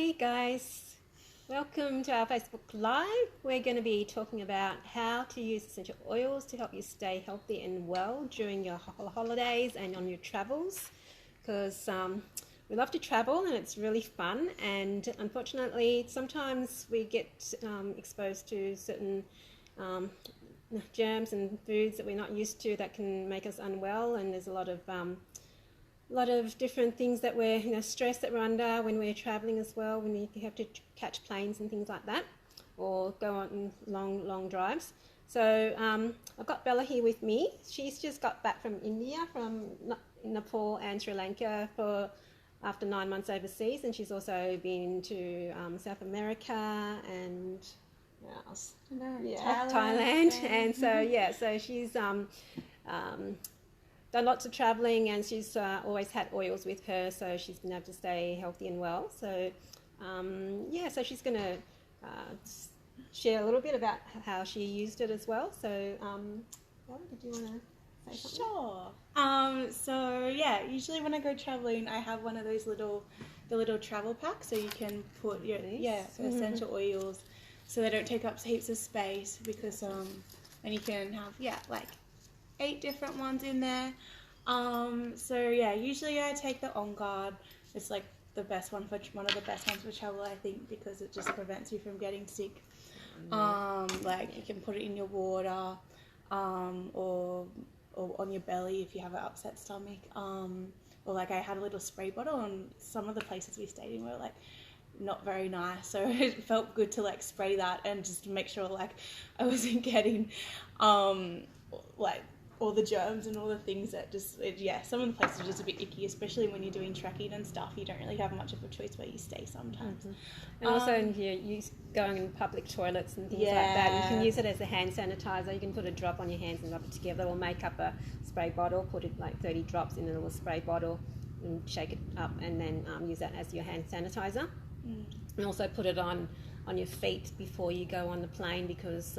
Hey guys, welcome to our Facebook Live. We're going to be talking about how to use essential oils to help you stay healthy and well during your holidays and on your travels, because we love to travel and it's really fun, and unfortunately sometimes we get exposed to certain germs and foods that we're not used to that can make us unwell, and there's a lot of different things that we're, stress that we're under when we're traveling as well, when you have to catch planes and things like that, or go on long drives. So I've got Bella here with me. She's just got back from India, from Nepal and Sri Lanka after 9 months overseas, and she's also been to South America and where else? Thailand. And so she's done lots of traveling, and she's always had oils with her, so she's been able to stay healthy and well. So so she's going to share a little bit about how she used it as well. So Bella, did you want to say something? Sure. Usually when I go traveling, I have one of those little travel packs, so you can put your essential oils, so they don't take up heaps of space, because and you can have 8 different ones in there. Usually I take the On Guard. It's like one of the best ones for travel, I think, because it just prevents you from getting sick. You can put it in your water, or on your belly if you have an upset stomach. Or I had a little spray bottle, and some of the places we stayed in were not very nice, so it felt good to spray that and just to make sure I wasn't getting all the germs and all the things that some of the places are just a bit icky, especially when you're doing trekking and stuff. You don't really have much of a choice where you stay sometimes. Mm-hmm. And also going in public toilets and things like that, you can use it as a hand sanitizer. You can put a drop on your hands and rub it together, or make up a spray bottle, put it 30 drops in a little spray bottle and shake it up, and then use that as your hand sanitizer. And also put it on your feet before you go on the plane, because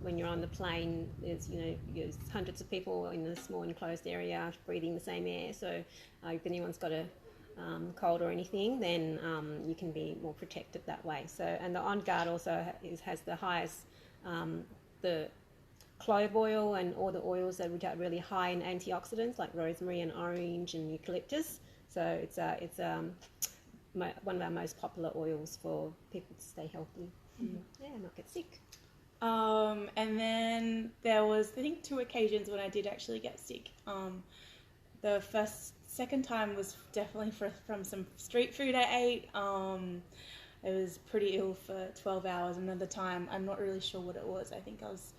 when you're on the plane, there's hundreds of people in a small enclosed area breathing the same air. So if anyone's got a cold or anything, then you can be more protected that way. So, and the On Guard also has the highest, the clove oil and all the oils that are really high in antioxidants, like rosemary and orange and eucalyptus. So it's one of our most popular oils for people to stay healthy and not get sick. And then there was, I think, 2 occasions when I did actually get sick. The second time was definitely from some street food I ate. I was pretty ill for 12 hours. Another time, I'm not really sure what it was. I think I was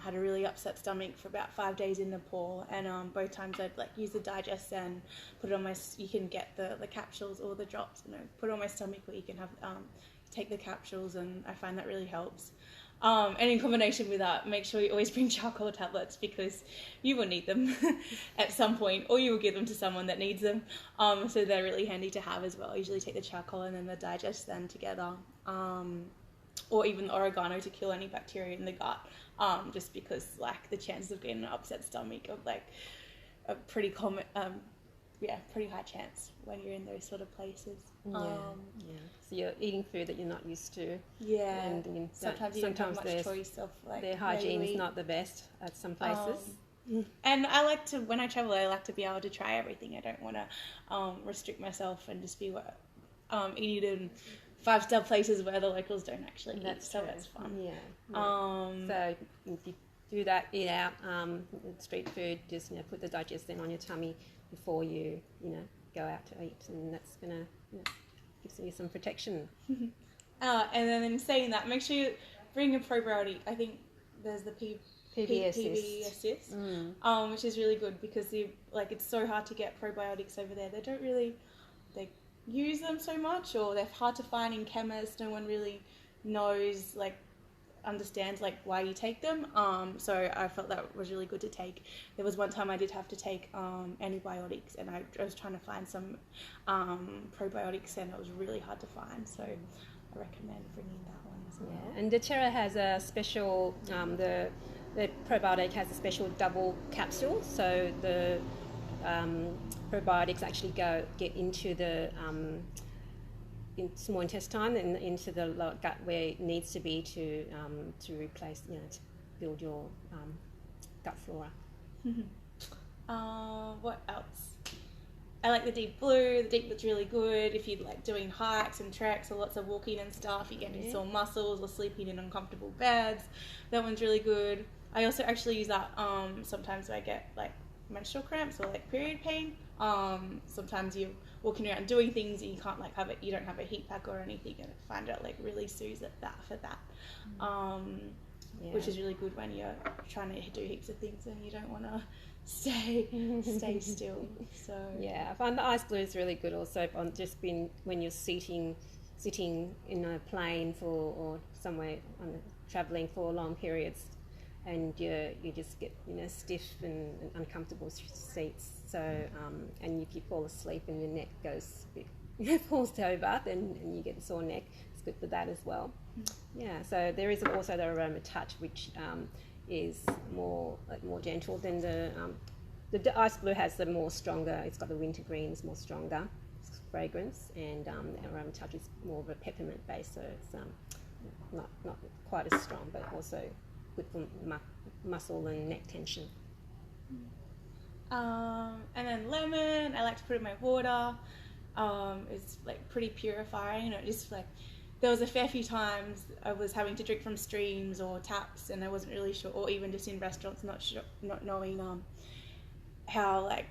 had a really upset stomach for about 5 days in Nepal, and both times I'd use the Digestzen, put it on you can get the capsules or the drops, put it on my stomach, or you can have take the capsules, and I find that really helps. And in combination with that, make sure you always bring charcoal tablets, because you will need them at some point, or you will give them to someone that needs them. So they're really handy to have as well. I usually take the charcoal and then the Digestzen together, or even the oregano to kill any bacteria in the gut, just because the chances of getting an upset stomach are a pretty common, pretty high chance when you're in those sort of places. So you're eating food that you're not used to. And sometimes you don't have much choice of their hygiene's not the best at some places. And when I travel, I like to be able to try everything. I don't want to restrict myself and just be eating in 5-star places where the locals don't actually eat. So it's fun. So if you do that, eat out street food, just put the Digestzen on your tummy before you go out to eat, and that's gonna give you some protection. And then in saying that, make sure you bring a probiotic. I think there's the PB Assist, which is really good, because it's so hard to get probiotics over there. They don't really use them so much, or they're hard to find in chemists. No one really knows understands why you take them. So I felt that was really good to take. There was one time I did have to take antibiotics, and I was trying to find some probiotics, and it was really hard to find. So I recommend bringing that one as well. And doTERRA has a special, the probiotic has a special double capsule, so the probiotics actually get into small intestine and into the lower gut where it needs to be to replace, to build your gut flora. What else? I like the deep blue. The deep blue's really good if you're like doing hikes and treks or lots of walking and stuff. You get into sore muscles or sleeping in uncomfortable beds. That one's really good. I also actually use that sometimes when I get like menstrual cramps or like period pain. Sometimes you're walking around doing things and you can't like you don't have a heat pack or anything, and I find it like really soothes that for that. Which is really good when you're trying to do heaps of things and you don't want to stay still. So I find the ice blue is really good also on just when you're sitting in a plane or somewhere traveling for long periods, and you just get stiff and uncomfortable seats. So and if you fall asleep and your neck goes falls over, then and you get a sore neck, it's good for that as well. So there is also the aroma touch, which is more gentle than the ice blue has the more stronger. It's got the wintergreen, it's more stronger fragrance, and the aroma touch is more of a peppermint base, so it's not quite as strong, but also good for muscle and neck tension. And then lemon, I like to put in my water. It's like pretty purifying. Just like there was a fair few times I was having to drink from streams or taps, and I wasn't really sure, or even just in restaurants, not knowing how like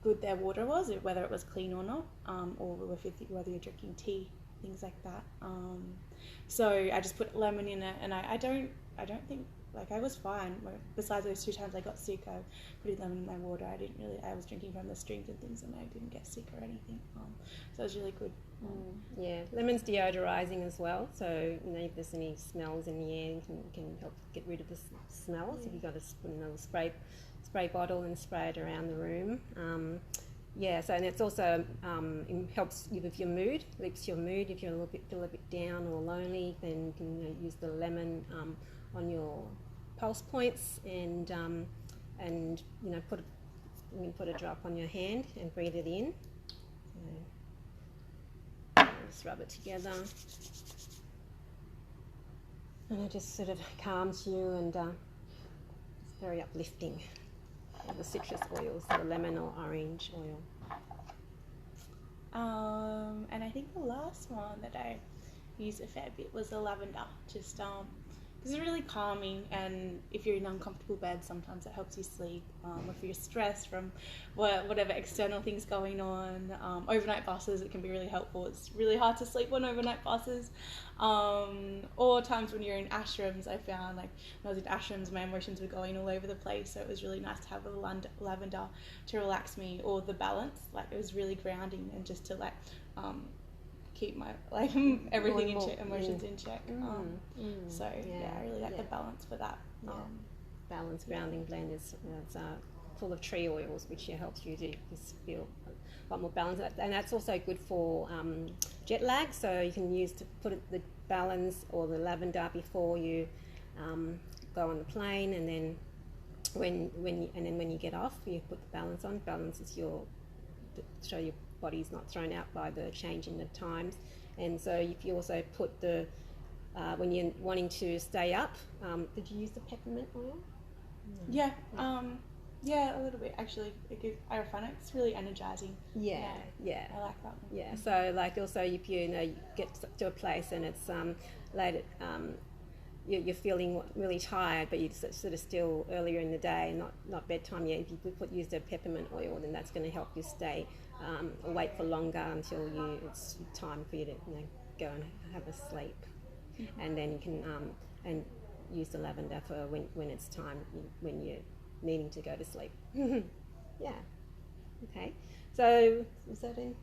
good their water was, whether it was clean or not, or whether you're drinking tea, things like that. So I just put lemon in it, and I don't think, like, I was fine. Besides those 2 times I got sick, I put lemon in my water. I was drinking from the streams and things, and I didn't get sick or anything. So it was really good. Lemon's deodorising as well. So if there's any smells in the air, you can help get rid of the smells. If you've got to put in a spray bottle and spray it around the room. So and it's also it helps you with your mood, lifts your mood. If you're feel a bit down or lonely, then you can use the lemon on your pulse points, and put a drop on your hand and breathe it in. Just rub it together, and it just sort of calms you, and it's very uplifting. The citrus oils, the lemon or orange oil. And I think the last one that I used a fair bit was the lavender. Just it's really calming, and if you're in an uncomfortable bed, sometimes it helps you sleep. Or if you're stressed from whatever external things going on, overnight buses, it can be really helpful. It's really hard to sleep on overnight buses. Or times when you're in ashrams, I found, like, when I was in ashrams, my emotions were going all over the place, so it was really nice to have the lavender to relax me, or the balance. Like, it was really grounding, and just to keep my everything in check, emotions in check. So I really like the balance for that. Balance grounding blend is full of tree oils, which helps you to just feel a lot more balanced, and that's also good for jet lag. So you can use to put the balance or the lavender before you go on the plane, and then when you get off, you put the balance on. Balance is to show your body's not thrown out by the change in the times. And so if you also put the when you're wanting to stay up, did you use the peppermint oil? Yeah, a little bit actually. I find it's really energizing. Yeah. I like that one. Yeah, so like also if you get to a place and it's late, you're feeling really tired, but you're sort of still earlier in the day, not bedtime yet. If you use the peppermint oil, then that's going to help you stay awake for longer until it's time for you to go and have a sleep. And then you can and use the lavender for when it's time, when you're needing to go to sleep. Okay, so is that it?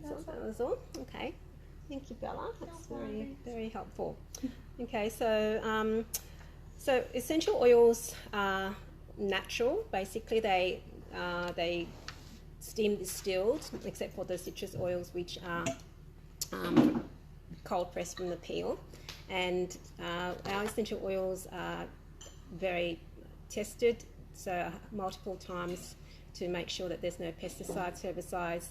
That was all. Okay, thank you, Bella. That's very, very helpful. Okay, so essential oils are natural. Basically, they steam distilled, except for the citrus oils, which are cold pressed from the peel. And our essential oils are very tested, so multiple times, to make sure that there's no pesticides, herbicides,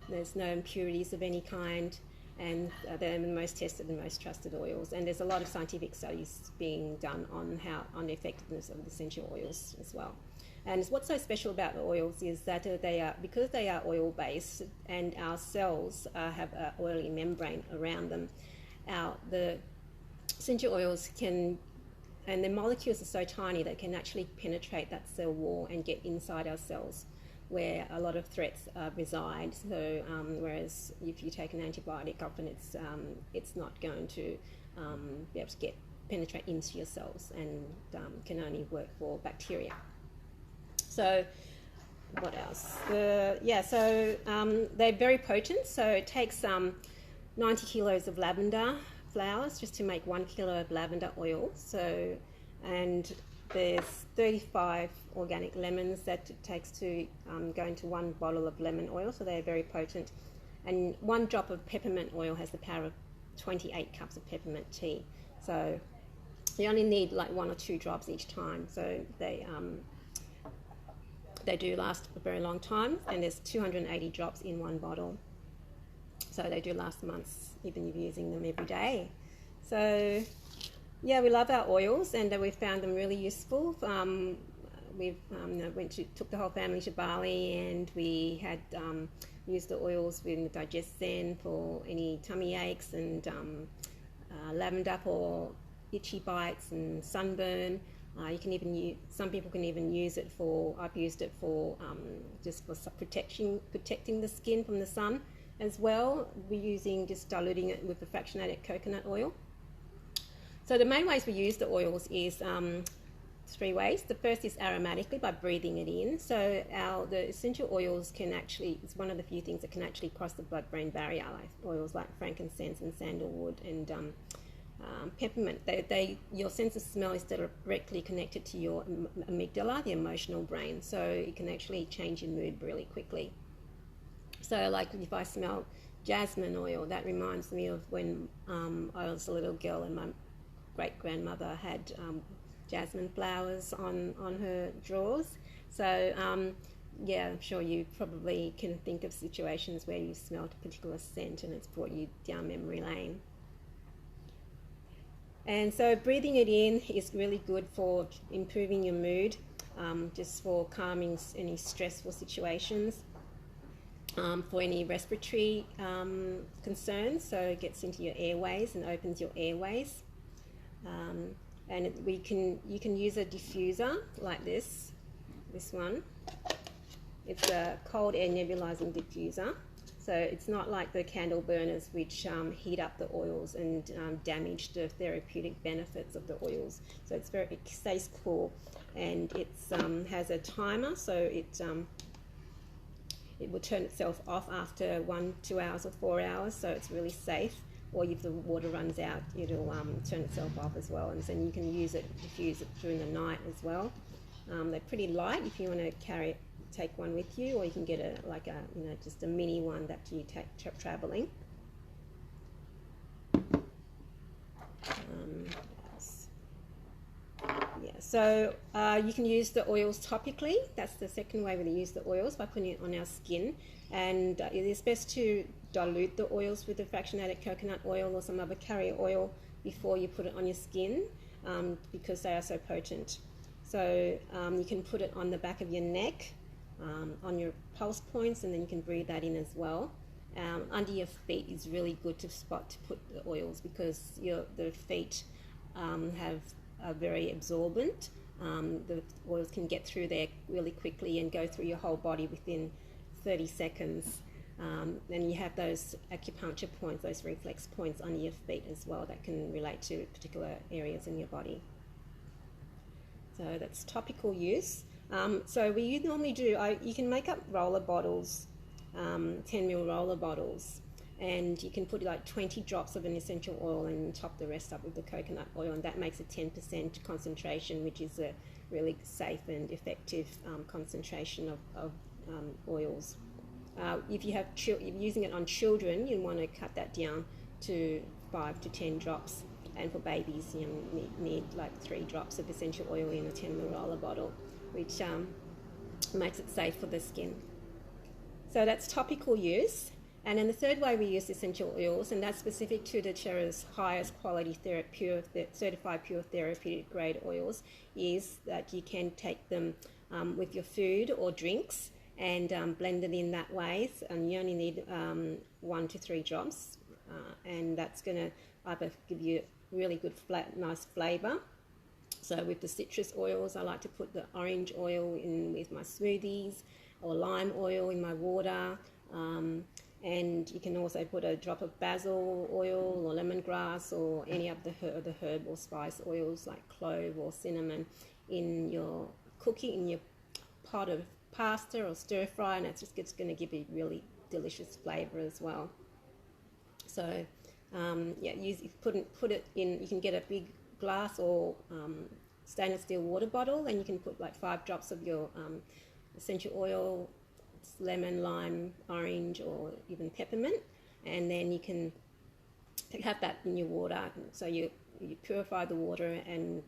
there's no impurities of any kind. and they're the most tested and most trusted oils. And there's a lot of scientific studies being done on the effectiveness of the essential oils as well. And what's so special about the oils is that because they are oil based, and our cells have an oily membrane around them. The essential oils and the molecules are so tiny that can actually penetrate that cell wall and get inside our cells, where a lot of threats reside. So whereas if you take an antibiotic, often it's not going to be able to penetrate into your cells, and can only work for bacteria. So what else? They're very potent. So it takes 90 kilos of lavender flowers just to make 1 kilo of lavender oil. So, and there's 35 organic lemons that it takes to go into 1 bottle of lemon oil. So they're very potent. And 1 drop of peppermint oil has the power of 28 cups of peppermint tea. So you only need like 1 or 2 drops each time. So they do last a very long time, and there's 280 drops in 1 bottle. So they do last months, even if you're using them every day. So yeah, we love our oils, and we found them really useful. We've took the whole family to Bali, and we had used the oils with the Digestzen for any tummy aches, and lavender for itchy bites and sunburn. You can even some people can even use it for. I've used it for just for protecting the skin from the sun as well. We're just diluting it with the fractionated coconut oil. So the main ways we use the oils is 3 ways. The first is aromatically, by breathing it in. So the essential oils it's one of the few things that can actually cross the blood-brain barrier, like oils like frankincense and sandalwood and peppermint. Your sense of smell is directly connected to your amygdala, the emotional brain, so it can actually change your mood really quickly. So like if I smell jasmine oil, that reminds me of when I was a little girl and my great-grandmother had jasmine flowers on her drawers. So yeah, I'm sure you probably can think of situations where you smelled a particular scent and it's brought you down memory lane. And so breathing it in is really good for improving your mood, just for calming any stressful situations, for any respiratory concerns, so it gets into your airways and opens your airways. And you can use a diffuser like this one. It's a cold air nebulizing diffuser. So it's not like the candle burners, which heat up the oils and damage the therapeutic benefits of the oils. So it stays cool, and it has a timer, so it will turn itself off after 1, 2 hours or 4 hours. So it's really safe. Or if the water runs out, it'll turn itself off as well. And then you can diffuse it during the night as well. They're pretty light if you want to take one with you, or you can get just a mini one that you take traveling. So you can use the oils topically. That's the second way we use the oils, by putting it on our skin. And it is best to dilute the oils with the fractionated coconut oil or some other carrier oil before you put it on your skin, because they are so potent. So you can put it on the back of your neck, on your pulse points, and then you can breathe that in as well. Under your feet is really good to put the oils, because the feet are very absorbent. The oils can get through there really quickly and go through your whole body within 30 seconds. And you have those acupuncture points, those reflex points under your feet as well, that can relate to particular areas in your body. So that's topical use. So we normally do, you can make up roller bottles, 10ml roller bottles, and you can put like 20 drops of an essential oil and top the rest up with the coconut oil, and that makes a 10% concentration, which is a really safe and effective concentration of oils. If you're using it on children, you want to cut that down to 5 to 10 drops. And for babies, you need like 3 drops of essential oil in a 10ml roller bottle, which makes it safe for the skin. So that's topical use. And then the third way we use essential oils, and that's specific to doTERRA's highest quality certified pure therapeutic grade oils, is that you can take them with your food or drinks and blend it in that way. And you only need 1 to 3 drops, and that's going to either give you really good, nice flavour. So with the citrus oils, I like to put the orange oil in with my smoothies, or lime oil in my water. And you can also put a drop of basil oil or lemongrass or any of the herb or spice oils like clove or cinnamon in your cooking, in your pot of pasta or stir fry, and it's going to give you really delicious flavour as well. So put it in. You can get a big glass or stainless steel water bottle, and you can put like 5 drops of your essential oil, lemon, lime, orange, or even peppermint, and then you can have that in your water. So you purify the water and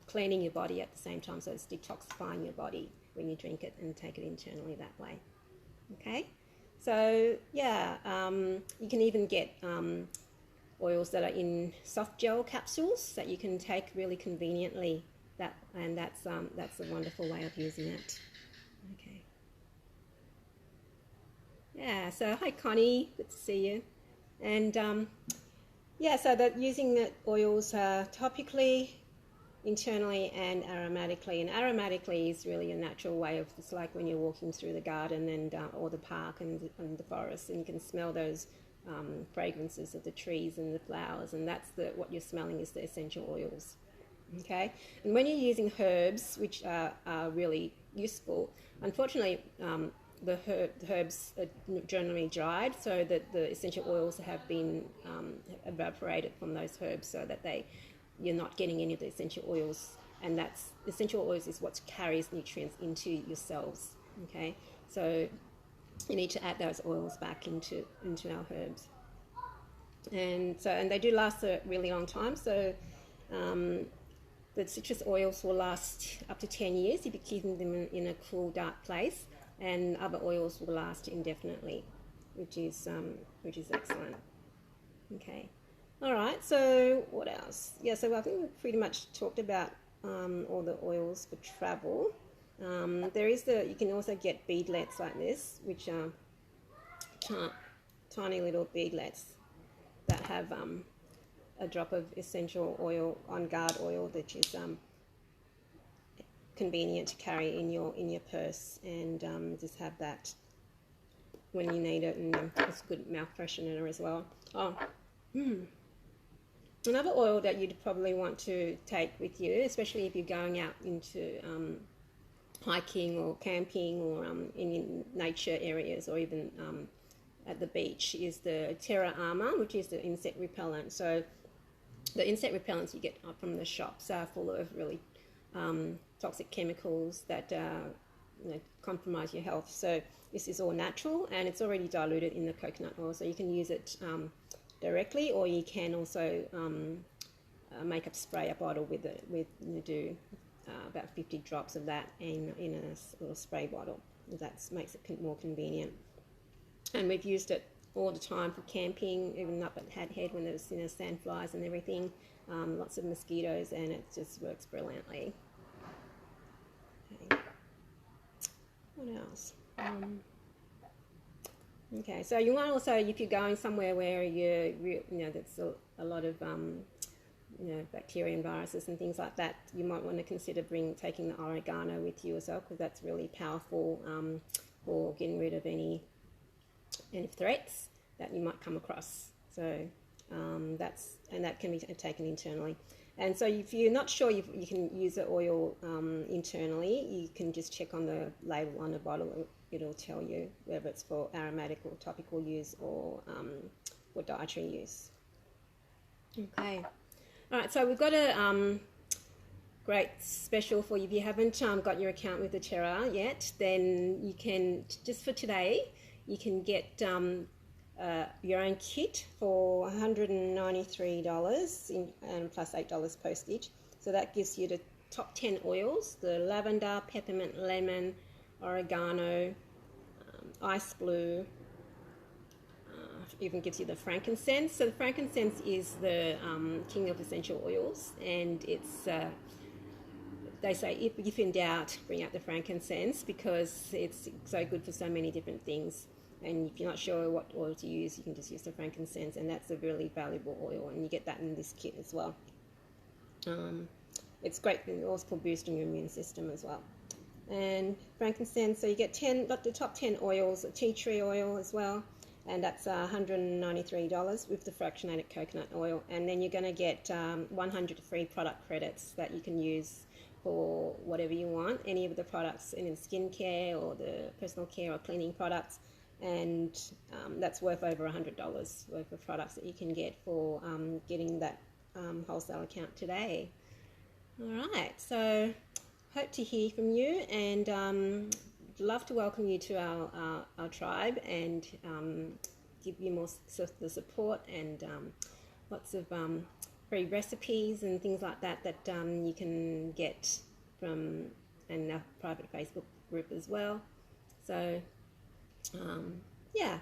cleaning your body at the same time. So it's detoxifying your body when you drink it and take it internally that way. Okay, so yeah, you can even get oils that are in soft gel capsules that you can take really conveniently. That's a wonderful way of using it. Okay. Yeah, so hi Connie, good to see you. And yeah, so that using the oils topically, internally, and aromatically. And aromatically is really a natural way of, it's like when you're walking through the garden and or the park and the forest, and you can smell those fragrances of the trees and the flowers, and that's what you're smelling is the essential oils. Okay, and when you're using herbs, which are really useful, unfortunately the herbs are generally dried, so that the essential oils have been evaporated from those herbs, so that you're not getting any of the essential oils, and that's essential oils is what carries nutrients into your cells. Okay, so you need to add those oils back into our herbs, and they do last a really long time. So the citrus oils will last up to 10 years if you're keeping them in a cool, dark place, and other oils will last indefinitely, which is excellent. Okay, all right. So what else? Yeah, so I think we've pretty much talked about all the oils for travel. You can also get beadlets like this, which are tiny little beadlets that have a drop of essential oil, on guard oil, which is convenient to carry in your purse, and just have that when you need it, and it's a good mouth freshener as well. Another oil that you'd probably want to take with you, especially if you're going out into hiking or camping or in nature areas, or even at the beach, is the Terra Armour, which is the insect repellent. So the insect repellents you get from the shops are full of really toxic chemicals that compromise your health. So this is all natural, and it's already diluted in the coconut oil, so you can use it directly, or you can also make a spray a bottle with it. Do about 50 drops of that in a little spray bottle. That makes it more convenient. And we've used it all the time for camping, even up at Hat Head when there's sandflies and everything, lots of mosquitoes, and it just works brilliantly. Okay. What else? Okay, so you want also, if you're going somewhere where there's a lot of bacteria and viruses and things like that, you might want to consider taking the oregano with you as well, because that's really powerful for getting rid of any threats that you might come across. So that can be taken internally. And so if you're not sure you can use the oil internally, you can just check on the label on the bottle. It'll tell you whether it's for aromatic or topical use or for dietary use. Okay. All right, so we've got a great special for you. If you haven't got your account with doTERRA yet, then you can, just for today, you can get your own kit for $193 and plus $8 postage. So that gives you the top 10 oils: the lavender, peppermint, lemon, oregano, ice blue, even gives you the frankincense. So the frankincense is the king of essential oils, and it's they say if in doubt, bring out the frankincense, because it's so good for so many different things. And if you're not sure what oil to use, you can just use the frankincense, and that's a really valuable oil, and you get that in this kit as well. It's great also for boosting your immune system as well. And frankincense, so you get the top 10 oils, tea tree oil as well, and that's $193 with the fractionated coconut oil. And then you're going to get 100 free product credits that you can use for whatever you want, any of the products in skincare or the personal care or cleaning products. And that's worth over $100 worth of products that you can get for getting that wholesale account today. All right, so hope to hear from you, and love to welcome you to our tribe, and give you more the support and lots of free recipes and things like that you can get from our private Facebook group as well. So yeah,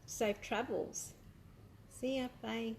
safe travels. See ya, bye.